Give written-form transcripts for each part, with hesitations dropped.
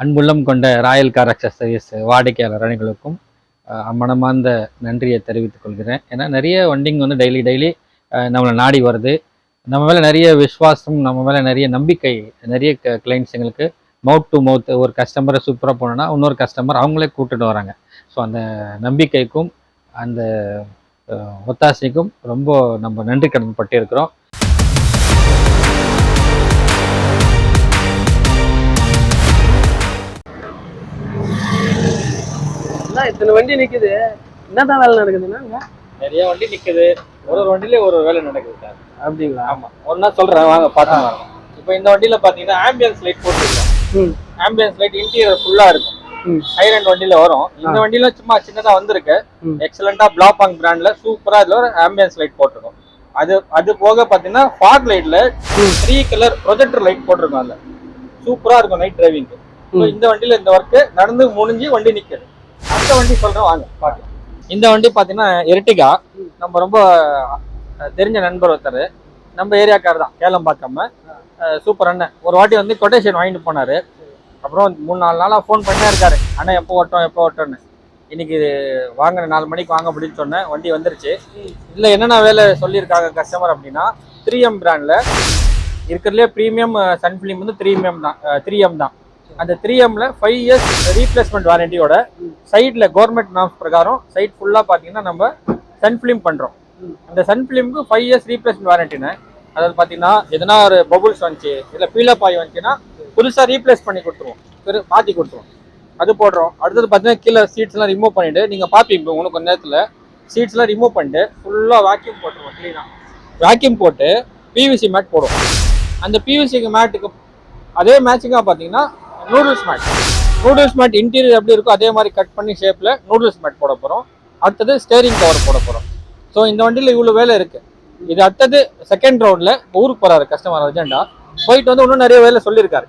அன்புள்ளம் கொண்ட Royal car accessories வாடிக்கையாளர் அனைவருக்கும் மனமார்ந்த நன்றியை தெரிவித்துக் கொள்கிறேன். ஏன்னா நிறைய வண்டிங்க வந்து டெய்லி நம்மளை நாடி வருது. நம்ம மேலே நிறைய விசுவாசம், நம்ம மேலே நிறைய நம்பிக்கை, நிறைய கிளைண்ட்ஸ் எங்களுக்கு மவுத் டு மவுத் ஒரு கஸ்டமரை சூப்பராக போனோன்னா இன்னொரு கஸ்டமர் அவங்களே கூப்பிட்டுட்டு வராங்க. ஸோ அந்த நம்பிக்கைக்கும் அந்த ஒத்தாசைக்கும் ரொம்ப நம்ம நன்றி கடன் பட்டிருக்கிறோம். இத்தனை வண்டி நிக்குது, என்னதான் வேலை நடக்குதுன்னா? நிறைய வண்டி நிக்குது, ஒரு வண்டியில ஒரு வேலை நடக்குது சார். அப்படிங்களா? ஆமா, ஒன்னா சொல்றேன் வாங்க பார்த்து. இப்போ இந்த வண்டியில பாத்தீங்கன்னா ஆம்பியன்ஸ் லைட் போட்டுருக்கோம். ஆம்பியன்ஸ் லைட் இன்டீரியர் ஃபுல்லா இருக்கும். ஹைரண்ட் வண்டியில வரும். இந்த வண்டியில சும்மா சின்னதா வந்திருக்கு. எக்ஸலண்டா பிளாபாங் பிராண்ட்ல சூப்பரா இதுல ஒரு ஆம்பியன்ஸ் லைட் போட்டிருக்கோம். அது போக பாத்தீங்கன்னா ஃபாக் லைட்ல 3 கலர் ப்ரொஜெக்டர் லைட் போட்டிருக்கோம். அதுல சூப்பரா இருக்கும் நைட் டிரைவிங்க்கு. இந்த வண்டியில இந்த ஒர்க் நடந்து முடிஞ்சு வண்டி நிக்குது. அடுத்த வண்டி சொல்றேன் வாங்க பாக்கலாம். இந்த வண்டி பாத்தீங்கன்னா எர்டிகா. நம்ம ரொம்ப தெரிஞ்ச நண்பர் ஒருத்தர், நம்ம ஏரியாக்கார் தான், கேளம்பாக்காம. சூப்பர் அண்ணன். ஒரு வாட்டி வந்து கொட்டேஷன் வாங்கிட்டு போனாரு. அப்புறம் 3-4 நாளா ஃபோன் பண்ணிட்டே இருக்காரு, அண்ணன் எப்போ ஓட்டோன்னு. இன்னைக்கு வாங்க 4 மணிக்கு வாங்க அப்படின்னு சொன்னேன். வண்டி வந்துருச்சு. இதுல என்னென்ன வேலை சொல்லியிருக்காங்க கஸ்டமர் அப்படின்னா, 3M பிராண்ட்ல இருக்கிறதுலே ப்ரீமியம் சன்ஃபிலிம் வந்து 3M தான். அந்த 3Mல 5 இயர்ஸ் ரீப்ளேஸ்மெண்ட் வாரண்டியோட சைட்ல கவர்மெண்ட் நார்ம்ஸ் பிரகாரம் சைட் ஃபுல்லா பாத்தீங்கன்னா நம்ம சன்ஃபிலிம் பண்றோம். அந்த சன்ஃபிலிம்க்கு 5 இயர்ஸ் ரீப்ளேஸ்மெண்ட் வாரண்டின்னு, அதாவது பாத்தீங்கன்னா எதனா ஒரு பபுள்ஸ் வந்துச்சு இல்ல பீலப் ஆகி வந்துச்சுன்னா புதுசா ரீப்ளேஸ் பண்ணி கொடுத்துருவோம், மாத்தி கொடுத்துருவோம். அது போடுறோம். அடுத்தது பாத்தீங்கன்னா கீழே சீட்ஸ் எல்லாம் ரிமூவ் பண்ணிட்டு, நீங்க பாப்பீங்க உங்களுக்கு கொஞ்ச நேரத்துல சீட்ஸ் எல்லாம் ரிமூவ் பண்ணிட்டு ஃபுல்லா வேக்யூம் போட்டுருவோம். கிளீனா வேக்யூம் போட்டு பிவிசி மேட் போடுவோம். அந்த பிவிசி மேட்டுக்கு அதே மேட்சிங்கா பாத்தீங்கன்னா நூடுல்ஸ் மேட் இன்டீரியர் எப்படி இருக்கும் அதே மாதிரி கட் பண்ணி ஷேப்ல நூடுல்ஸ் மேட் போட போறோம். அடுத்தது ஸ்டேரிங் கவர் போட போறோம். ஸோ இந்த வண்டியில இவ்வளவு வேலை இருக்கு. இது அடுத்தது செகண்ட் ரவுண்ட்ல ஊருக்கு போறாரு கஸ்டமர் அர்ஜென்டா, போயிட்டு வந்து இன்னும் நிறைய வேலை சொல்லியிருக்காரு.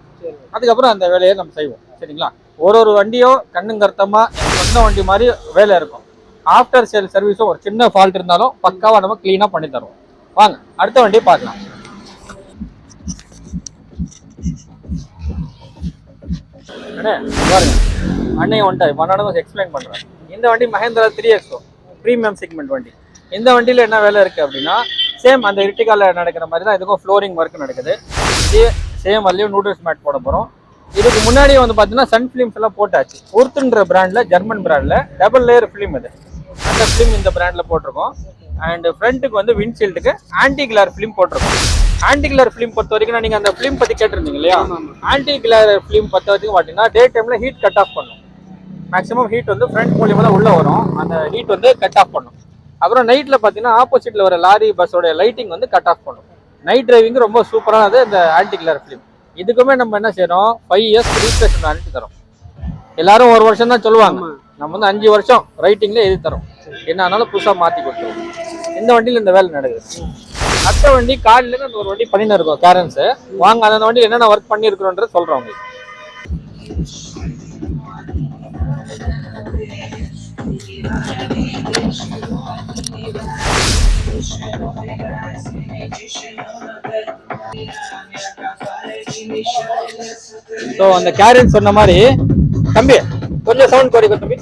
அதுக்கப்புறம் அந்த வேலையை நம்ம செய்வோம். சரிங்களா? ஒரு வண்டியோ கண்ணுங்கர்த்தமா சொந்த வண்டி மாதிரி வேலை இருக்கும். ஆஃப்டர் சேல் சர்வீஸும் ஒரு சின்ன ஃபால்ட் இருந்தாலும் பக்காவா நம்ம கிளீனா பண்ணி தருவோம். வாங்க அடுத்த வண்டியை பார்க்கலாம். பாருங்க, அன்னைய வந்துட்டாரு, எக்ஸ்பிளைன் பண்றேன். இந்த வண்டி மஹேந்திரா 3XO ப்ரீமியம் செக்மெண்ட் வண்டி. இந்த வண்டியில என்ன வேலை இருக்கு அப்படின்னா, சேம் அந்த எர்டிகால நடக்கிற மாதிரி தான் இதுக்கும் ஃப்ளோரிங் ஒர்க் நடக்குது. இதே சேம் அதுலயும் நூடுல்ஸ் மேட் போட போறோம். இதுக்கு முன்னாடியே வந்து பாத்தீங்கன்னா சன் பிலிம்ஸ் எல்லாம் போட்டாச்சு. ஒருத்துன்ற பிராண்ட்ல, ஜெர்மன் பிராண்ட்ல டபுள் லேயர் பிலிம் இது. அந்த பிலிம் இந்த பிராண்ட்ல போட்டிருக்கோம். அண்ட் ஃப்ரண்ட்டுக்கு வந்து விண்ட்ஷீல்டுக்கு ஆன்டி கிளார் பிலிம் போட்டிருக்கோம். ஆன்டி கிளார் பிலிம் பொறுத்த வரைக்கும் நீங்க அந்த பிலிம் பத்தி கேட்டிருந்தீங்க இல்லையா? ஆன்டி கிளார் பிலிம் பொறுத்த வரைக்கும் பாத்தீங்கன்னா டே டைம்ல ஹீட் கட் ஆஃப் பண்ணும். மேக்ஸிமம் ஹீட் வந்து ஃப்ரண்ட் மூலியமா தான் உள்ள வரும். அந்த ஹீட் வந்து கட் ஆஃப் பண்ணும். அப்புறம் நைட்ல பாத்தீங்கன்னா ஆப்போசிட்ல வர லாரி பஸ்ஸோட லைட்டிங் வந்து கட் ஆஃப் பண்ணும். நைட் டிரைவிங் ரொம்ப சூப்பரானது இந்த ஆன்டி கிளார் பிலிம். இதுக்குமே நம்ம என்ன செய்யறோம், 5 இயர்ஸ் ரீப்ளேஸ்மெண்ட் வாரண்டி தரோம். எல்லாரும் 1 வருஷம் தான் சொல்லுவாங்க, நம்ம வந்து 5 வருஷம் ரைட்டிங்ல எழுதி தரோம். என்ன ஆனாலும் புதுசா மாத்தி கொடுத்துருவோம். இந்த வண்டியில இந்த வேலை நடக்குது. அடுத்த வண்டி காலையில அந்த ஒரு வண்டி பண்ணிட்டு இருக்கோம், கேரன்ஸ். வாங்க அந்த வண்டி என்னென்ன ஒர்க் பண்ணிருக்கிறோன்றது சொல்றோம் உங்களுக்கு. ஸோ அந்த கேரன் சொன்ன மாதிரி, தம்பி கொஞ்சம் சவுண்ட் குறைக்கும் தம்பி,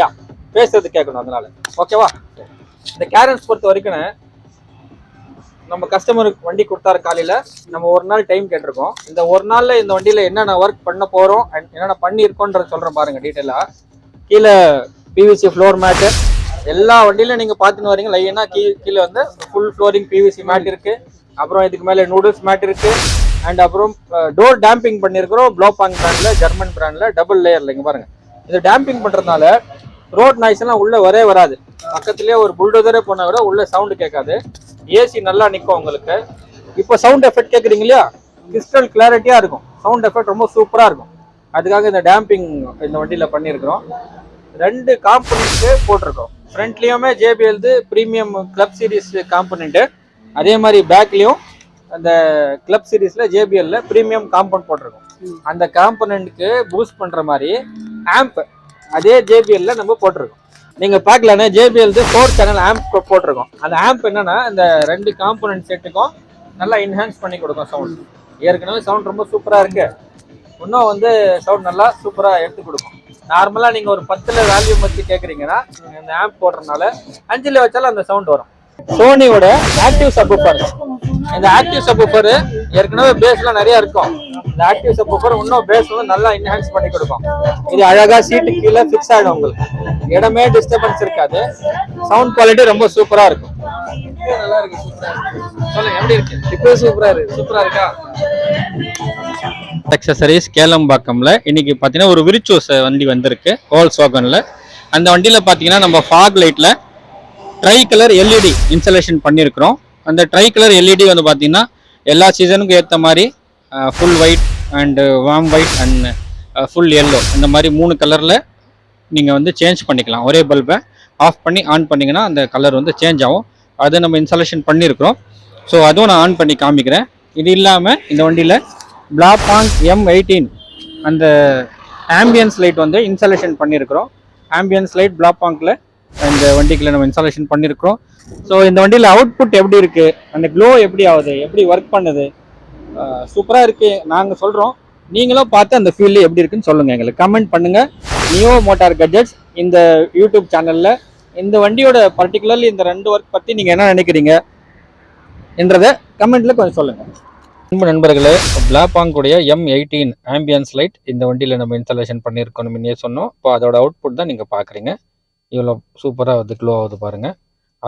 யா பேசுறது கேட்கணும், அதனால ஓகேவா? இந்த கேரன்ஸ் பொறுத்த வரைக்கும் நம்ம கஸ்டமருக்கு வண்டி கொடுத்தாரு காலையில, நம்ம ஒரு நாள் டைம் கேட்டிருக்கோம். இந்த ஒரு நாள்ல இந்த வண்டியில என்னென்ன ஒர்க் பண்ண போறோம், என்னென்ன பண்ணியிருக்கோன்றது சொல்றேன் பாருங்க டீட்டெயிலா. கீழே பிவிசி ஃப்ளோர் மேட்டு எல்லா வண்டியிலும் நீங்க பாத்துன்னு வரீங்க. லைனா கீழே வந்து ஃபுல் ஃப்ளோரிங் பிவிசி மேட் இருக்கு. அப்புறம் இதுக்கு மேல நூடுல்ஸ் மேட் இருக்கு. அண்ட் அப்புறம் டோர் டேம்பிங் பண்ணிருக்கிறோம். பிளாபாங் பிராண்ட்ல, ஜெர்மன் பிராண்ட்ல டபுள் லேயர்ல. இங்க பாருங்க, இது டேம்பிங் பண்றதுனால ரோட் நாய்ஸ் எல்லாம் உள்ள வராது. பக்கத்துலயே ஒரு புல்டோசரே போனா கூட உள்ள சவுண்ட் கேட்காது. ஏசி நல்லா நிற்கும் உங்களுக்கு. இப்போ சவுண்ட் எஃபெக்ட் கேட்குறீங்க இல்லையா, கிறிஸ்டல் கிளாரிட்டியா இருக்கும். சவுண்ட் எஃபெக்ட் ரொம்ப சூப்பரா இருக்கும். அதுக்காக இந்த டேம்பிங் இந்த வண்டியில பண்ணியிருக்கிறோம். 2 காம்பனன்ட் போட்டிருக்கோம். ஃப்ரண்ட்லயுமே JBL premium club series component, அதே மாதிரி பேக்லயும் அந்த கிளப் சீரிஸ்ல JBL ப்ரீமியம் காம்பவுண்ட் போட்டிருக்கோம். அந்த காம்பனன்ட்க்கு பூஸ்ட் பண்ற மாதிரி ஆம்ப் அதே JBL நம்ம போட்டிருக்கோம். நீங்க பார்க்கலானே, JBL 4 சேனல் ஆம்ப் போட்டிருக்கோம். அந்த ஆம்ப் என்னன்னா இந்த 2 காம்பனன்ட் செட்டுக்கும் நல்லா என்ஹான்ஸ் பண்ணி கொடுக்கும் சவுண்ட். ஏற்கனவே சவுண்ட் ரொம்ப சூப்பரா இருக்கு. இன்னும் வந்து சவுண்ட் நல்லா சூப்பராக எடுத்து கொடுக்கும். நார்மலாக நீங்கள் ஒரு 10ல் வேல்யூம் வச்சு கேட்குறீங்கன்னா நீங்கள் இந்த ஆம்ப் போடுறதுனால 5ல் வச்சாலும் அந்த சவுண்ட் வரும். சோனியோட ஆக்டிவ் சப்வூஃபர். இந்த ஆக்டிவ் சப்வூஃபர் ஏற்கனவே பேஸ்லாம் நிறைய இருக்கும். இந்த ஆக்டிவ் சப்வூஃபர் இன்னும் பேஸ் வந்து நல்லா என்ஹான்ஸ் பண்ணி கொடுக்கும். இது அழகா சீட்டு கீழே ஃபிக்ஸ் ஆகிடும், உங்களுக்கு இடமே டிஸ்டர்பன்ஸ் இருக்காது. சவுண்ட் குவாலிட்டி ரொம்ப சூப்பரா இருக்கும். நல்லா இருக்கு, சூப்பரா இருக்கு. சொல்லுங்க எப்படி இருக்கு? இப்போ சூப்பரா இருக்கு. சூப்பரா இருக்கா? அக்சசரிஸ் கேளம்பாக்கம்ல இன்னைக்கு பார்த்தீங்கன்னா ஒரு விரிச்சோஸ் வண்டி வந்திருக்கு வோல்க்ஸ்வாகன்ல. அந்த வண்டியில் பார்த்தீங்கன்னா நம்ம ஃபாக் லைட்டில் ட்ரை கலர் எல்இடி இன்ஸ்டாலேஷன் பண்ணியிருக்கிறோம். அந்த ட்ரை கலர் எல்இடி வந்து பார்த்தீங்கன்னா எல்லா சீசனுக்கும் ஏற்ற மாதிரி full white and warm white and full yellow இந்த மாதிரி 3 கலரில் நீங்கள் வந்து சேஞ்ச் பண்ணிக்கலாம். ஒரே பல்பை ஆஃப் பண்ணி ஆன் பண்ணிங்கன்னா அந்த கலர் வந்து சேஞ்ச் ஆகும். அதை நம்ம இன்ஸ்டாலேஷன் பண்ணியிருக்கிறோம். ஸோ அதுவும் நான் ஆன் பண்ணி காமிக்கிறேன். இது இல்லாமல் இந்த வண்டியில் பிளாபாங் M18 அந்த ஆம்பியன்ஸ் லைட் வந்து இன்ஸ்டாலேஷன் பண்ணியிருக்கிறோம். ஆம்பியன்ஸ் லைட் பிளாபாங்கில் இந்த வண்டிக்குள்ள நம்ம இன்ஸ்டாலேஷன் பண்ணியிருக்கிறோம். ஸோ இந்த வண்டியில் அவுட்புட் எப்படி இருக்குது, அந்த க்ளோ எப்படி ஆகுது, எப்படி ஒர்க் பண்ணுது, சூப்பராக இருக்குது. நாங்கள் சொல்கிறோம், நீங்களும் பார்த்து அந்த ஃபீல்டு எப்படி இருக்குன்னு சொல்லுங்கள், எங்களுக்கு கமெண்ட் பண்ணுங்கள். நியோ மோட்டார் கட்ஜெட்ஸ் இந்த யூடியூப் சேனலில் இந்த வண்டியோட பர்டிகுலர்லி இந்த 2 ஒர்க் பற்றி நீங்கள் என்ன நினைக்கிறீங்க என்றதை கமெண்ட்டில் கொஞ்சம் சொல்லுங்கள். அன்பு நண்பர்களே, பிளாபாங்குடைய M18 ஆம்பியன்ஸ் லைட் இந்த வண்டியில் நம்ம இன்ஸ்டாலேஷன் பண்ணியிருக்கோம். முன்னே சொன்னோம். இப்போ அதோட அவுட்புட் தான் நீங்கள் பார்க்குறீங்க. இவ்வளோ சூப்பராக வந்து க்ளோ ஆகுது பாருங்கள்.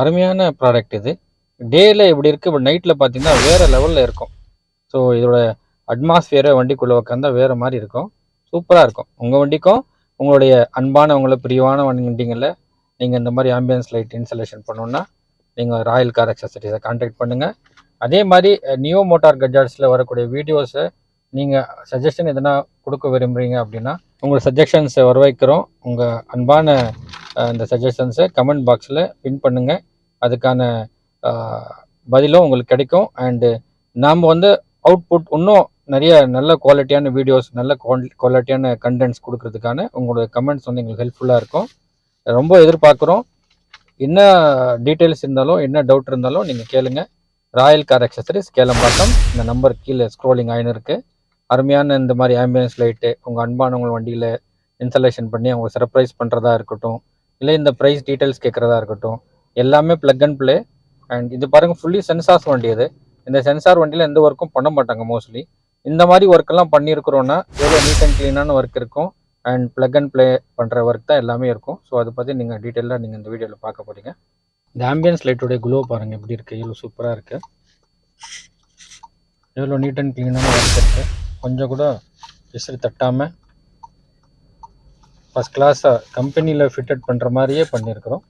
அருமையான ப்ராடக்ட் இது. டேயில் எப்படி இருக்குது, இப்போ நைட்டில் பார்த்தீங்கன்னா வேறு லெவலில் இருக்கும். ஸோ இதோட அட்மாஸ்ஃபியரை வண்டிக்குள்ளே உட்காந்தா வேறு மாதிரி இருக்கும், சூப்பராக இருக்கும். உங்கள் வண்டிக்கும் உங்களுடைய அன்பானவங்களை பிரிவான வண்டிங்களில் நீங்கள் இந்த மாதிரி ஆம்பியன்ஸ் லைட் இன்ஸ்டாலேஷன் பண்ணணுன்னா நீங்கள் ராயல் கார் அக்சசரிஸை கான்டாக்ட் பண்ணுங்கள். அதே மாதிரி நியோ மோட்டார் கட்ஜெட்ஸில் வரக்கூடிய வீடியோஸை நீங்கள் சஜஷன் எதனா கொடுக்க விரும்புகிறீங்க அப்படின்னா உங்கள் சஜஷன்ஸை வரவைக்கிறோம். உங்கள் அன்பான இந்த சஜஷன்ஸை கமெண்ட் பாக்ஸில் பின் பண்ணுங்கள். அதுக்கான பதிலும் உங்களுக்கு கிடைக்கும். அண்டு நாம் வந்து அவுட்புட் இன்னும் நிறைய நல்ல குவாலிட்டியான வீடியோஸ், நல்ல குவாலிட்டியான கண்டென்ட்ஸ் கொடுக்கறதுக்கான உங்களோட கமெண்ட்ஸ் வந்து எங்களுக்கு ஹெல்ப்ஃபுல்லாக இருக்கும். ரொம்ப எதிர்பார்க்குறோம். என்ன டீட்டெயில்ஸ் இருந்தாலும் என்ன டவுட் இருந்தாலும் நீங்கள் கேளுங்க. ராயல் கார் அக்சசரிஸ் கேளம்பாக்கம், இந்த நம்பர் கீழே ஸ்க்ரோலிங் ஆயின்னு இருக்குது. அருமையான இந்த மாதிரி ஆம்பியன்ஸ் லைட்டு உங்கள் அன்பானவங்க வண்டியில் இன்ஸ்டாலேஷன் பண்ணி அவங்க சர்ப்ரைஸ் பண்ணுறதா இருக்கட்டும், இல்லை இந்த ப்ரைஸ் டீட்டெயில்ஸ் கேட்குறதா இருக்கட்டும், எல்லாமே ப்ளக் அண்ட் ப்ளே. அண்ட் இது பாருங்கள், ஃபுல்லி சென்சார்ஸ் வண்டி. இது இந்த சென்சார் வண்டியில் எந்த ஒர்க்கும் பண்ண மாட்டாங்க மோஸ்ட்லி. இந்த மாதிரி ஒர்க்கெல்லாம் பண்ணியிருக்கிறோன்னா எவ்வளோ நீட் அண்ட் க்ளீனான ஒர்க் இருக்கும் அண்ட் ப்ளக் அண்ட் ப்ளே பண்ணுற ஒர்க் தான் எல்லாமே இருக்கும். ஸோ அதை பற்றி நீங்கள் டீட்டெயிலாக நீங்கள் இந்த வீடியோவில் பார்க்க போகிறீங்க. இந்த ஆம்பியன்ஸ் லைட்டோடைய க்ளோ பாருங்கள் எப்படி இருக்குது, எவ்வளோ சூப்பராக இருக்குது, எவ்வளோ நீட் அண்ட் க்ளீனான ஒர்க் இருக்குது. கொஞ்சம் கூட விசிறி தட்டாமல் ஃபஸ்ட் கிளாஸாக கம்பெனியில் ஃபிட்டட் பண்ணுற மாதிரியே பண்ணியிருக்கிறோம்.